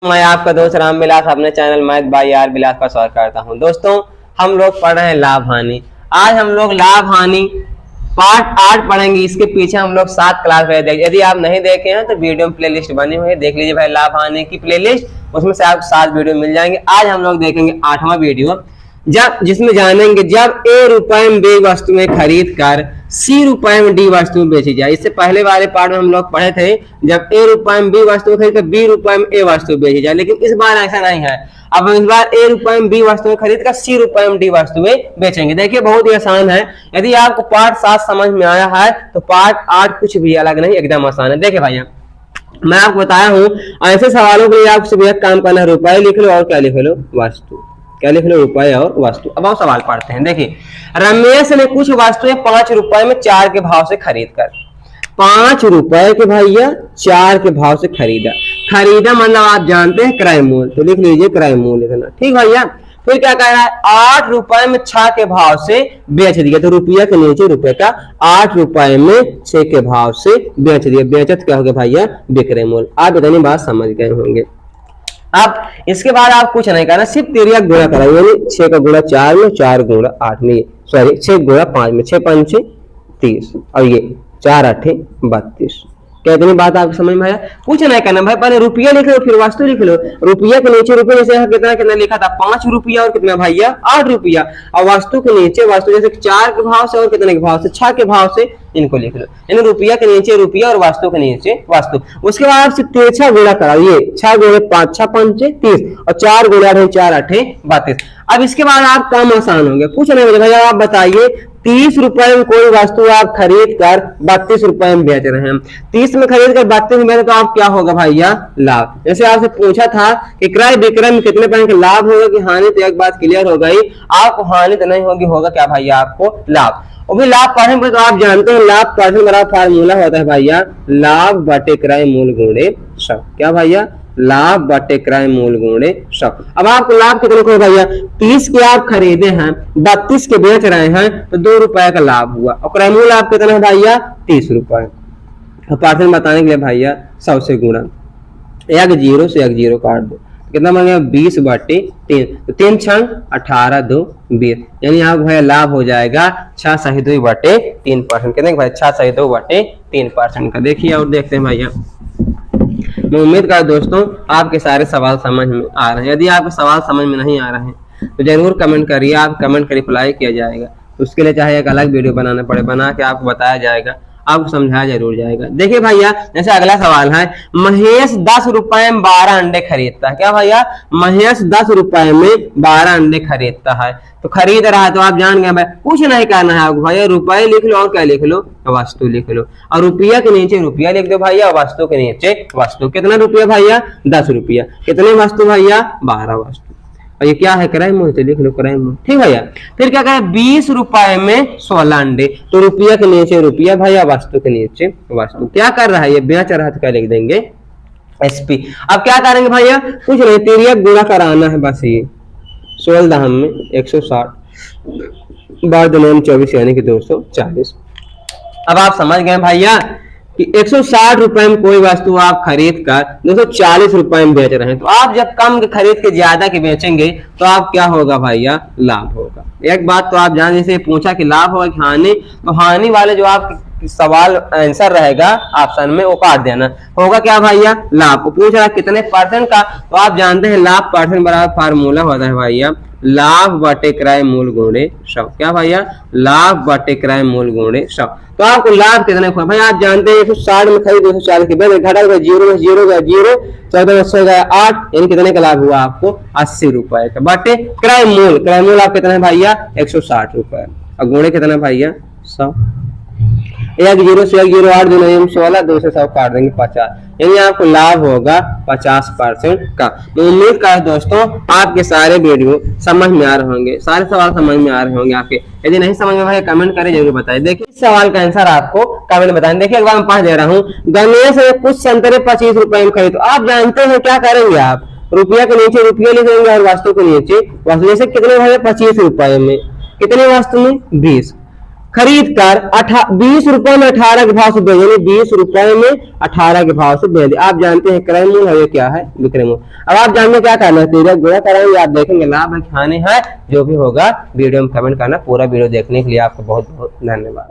मैं आपका दोस्त राम विलास अपने चैनल मैथ बाय आर विलास का स्वागत करता हूं। दोस्तों, हम लोग पढ़ रहे हैं लाभ हानि। आज हम लोग लाभ हानि पार्ट 8 पढ़ेंगे। इसके पीछे हम लोग 7 क्लास देखेंगे। यदि आप नहीं देखे हैं तो वीडियो में प्लेलिस्ट बनी हुई है, देख लीजिए भाई लाभ हानि की प्लेलिस्ट, उसमें से आपको 7 वीडियो मिल जाएंगे। आज हम लोग देखेंगे 8वां वीडियो, जिसमें जानेंगे जब ए रुपए में बी वस्तु में खरीद कर सी रुपए में डी वस्तु में बेची जाए। इससे पहले वाले पार्ट में हम लोग पढ़े थे जब ए रुपए में बी वस्तु में खरीद कर बी रुपए में ए वस्तु में बेची जाए, लेकिन इस बार ऐसा नहीं है। अब इस बार ए रुपए में बी वस्तु में खरीद कर सी रुपए में डी वस्तु में बेचेंगे। देखिए बहुत ही आसान है। यदि आपको पार्ट 7 समझ में आया है तो पार्ट 8 कुछ भी अलग नहीं, एकदम आसान है। देखिए भैया, मैं आपको बताया हूँ ऐसे सवालों के लिए आपको सिर्फ एक काम करना है, रुपए लिख लो और क्या लिख लो, वस्तु। क्या लिख लो, रुपए और वस्तु। अब हम सवाल पढ़ते हैं। देखिए, रमेश ने कुछ वस्तुएं 5 रुपए में 4 के भाव से खरीद कर 5 रुपए के भैया 4 के भाव से खरीदा मतलब आप जानते हैं क्रय मूल्य, तो लिख लीजिए क्रय मूल्य इतना। ठीक भैया, फिर क्या कह रहा है, 8 रुपए में 6 के भाव से बेच दिया, तो रुपया के नीचे रुपए का 8 रुपए में 6 के भाव से बेच दिया। बेचत क्या हो गया भैया, विक्रय मूल्य। आप इतनी बात समझ गए होंगे। अब इसके बाद आप कुछ नहीं करना, सिर्फ तिरिया गुणा कराइए, यानी 6 का गुणा 4 में, 4 गुणा 8 में, सॉरी 6 गुणा 5 में, 6 5 30 और ये 4 8 32। क्या इतनी बात आपको समझ में आया? कुछ नहीं करना भाई, पहले रुपया लिख लो फिर वस्तु लिख लो। रुपया के नीचे रुपये जैसे कितना कितना लिखा था, 5 रुपया और कितना भैया 8 रुपया, और वस्तु के नीचे वस्तु जैसे 4 के भाव से और कितने के भाव से 6 के भाव से, इनको लिख लो। यानी रुपया के नीचे रुपया और वस्तु के नीचे वस्तु। उसके बाद आप तिरछा गुणा कराइए, 6 गुणे 5 6 5 30 और 4 गुणा 4 8 32। अब इसके बाद आप काम आसान होंगे, कुछ नहीं भैया, आप बताइए 30 रुपए में कोई वस्तु आप खरीद कर 32 रुपए में बेच रहे हैं। 30 में खरीद कर 32 में बेच, तो आप क्या होगा भैया, लाभ। जैसे आपसे पूछा था कि क्रय विक्रय में कितने पैसे लाभ होगा कि हानि, तो एक बात क्लियर हो गई, आपको हानि तो नहीं होगी, होगा क्या भैया, आपको लाभ। और भी लाभ पढ़ेंगे तो आप जानते हैं लाभ परसेंट बड़ा फार्मूला होता है भैया, लाभ बटे क्रय मूल गुणे सब। क्या भैया, लाभ बटे क्रय मूल गुणे सब। अब आपको लाभ कितने को भैया, 30 के आप खरीदे हैं, 32 के बेच रहे हैं, तो 2 रुपए का लाभ हुआ। और क्रय मूल आप कितना है भैया, 30 रुपए। परसेंट बताने के लिए भैया 100 से गुणा, एक 0 से एक 0 काट दो, कितना बन गया 20 बटे 3, तो 3 6 18 2 20, यानी आप भैया लाभ हो जाएगा 6 सही 2 बटे 3%। कितने भाई, 6 सही 2 बटे 3% का। देखिए और देखते हैं भैया, मैं उम्मीद करता दोस्तों आपके सारे सवाल समझ में आ रहे हैं। यदि आपके सवाल समझ में नहीं आ रहे हैं तो जरूर कमेंट करिए, आप कमेंट का रिप्लाई किया जाएगा। उसके लिए चाहे एक अलग वीडियो बनाना पड़े, बना के आपको बताया जाएगा, आपको समझाया जरूर जाएगा। देखिए भैया, जैसे अगला सवाल है, महेश 10 रुपए में 12 अंडे खरीदता है। क्या भैया, महेश 10 रुपए में 12 अंडे खरीदता है, तो खरीद रहा है, तो आप जान गए भाई कुछ नहीं करना है आपको भैया, रुपए लिख लो और क्या लिख लो, वस्तु लिख लो। और रुपया के नीचे रुपया लिख दो भैया, वस्तु के नीचे वस्तु। कितना रुपया भैया, 10 रुपया। कितने वस्तु भैया, 12 वस्तु। और ये क्या है, क्रय मूल्य, तो लिख लो क्रय मूल्य। ठीक भैया, फिर क्या करें, 20 रुपए में 16 अंडे, तो रुपया के नीचे रुपया भैया, वस्तु के नीचे वस्तु। क्या कर रहा है, ये बेच रहा है, तो क्या लिख देंगे, एसपी। अब क्या करेंगे भैया, कुछ नहीं, तिर्यक गुणा कराना है बस। ये 16 में 160 12 24 यानी कि 240। अब आप समझ गए भैया कि 160 रुपए में कोई वस्तु आप खरीद कर 240 रुपए में बेच रहे हैं, तो आप जब कम के खरीद के ज्यादा के बेचेंगे तो आप क्या होगा भैया, लाभ होगा। एक बात तो आप जान, जैसे पूछा कि लाभ होगा कि हानि, तो हानि वाले जो आप सवाल आंसर रहेगा ऑप्शन में वो काट देना, होगा क्या भैया, लाभ। को पूछ रहा है कितने परसेंट का, तो आप जानते हैं लाभ परसेंट बराबर फार्मूला होता है भैया, लाभ बटे क्रय मूल गुणे सब। क्या भैया, लाभ बटे क्रय मूल गुणे सब। तो आपको लाभ कितने हुआ भाई, आप जानते हैं 160 में खरीद 240 के बेच, घटा 0 में 0 गया 0, 14 में 100 गया 8, यानी कितने का लाभ हुआ आपको, 80 रुपए का। बटे क्रय मूल, क्रय मूल आप कितना है भैया, 160 रुपए, और गुणे कितना भैया 100। 1 0 से 1 0 8 2 9 16, 2 से 100 काट देंगे 50, यानी आपको लाभ होगा 50% का। तो उम्मीद करता हूं दोस्तों आपके सारे वीडियो समझ में आ रहे होंगे, सारे सवाल समझ में आ रहे होंगे आपके। यदि नहीं समझ में आए कमेंट करें, जरूर बताएं। देखिए इस सवाल का आंसर आपको कमेंट में बताएं। देखिए एक बार मैं पढ़ दे रहा हूँ, गणेश ने कुछ संतरे 25 रुपए में खरीदे। तो आप जानते हैं क्या करेंगे, आप रुपया के नीचे रुपया लिखेंगे और वस्तु के नीचे वस्तु। जैसे कितने भैया, 25 रुपए में, कितने वस्तु में 20, खरीद कर 20 रुपए में 18 के भाव से बेच, यानी 20 रुपए में 18 के भाव से बेच। आप जानते हैं क्रय मूल्य है, ये क्या है? विक्रय मूल्य। अब आप जानते क्या करना है, गुणा कराएंगे, आप देखेंगे लाभ है खाने है, जो भी होगा वीडियो में कमेंट करना। पूरा वीडियो देखने के लिए आपको बहुत बहुत धन्यवाद।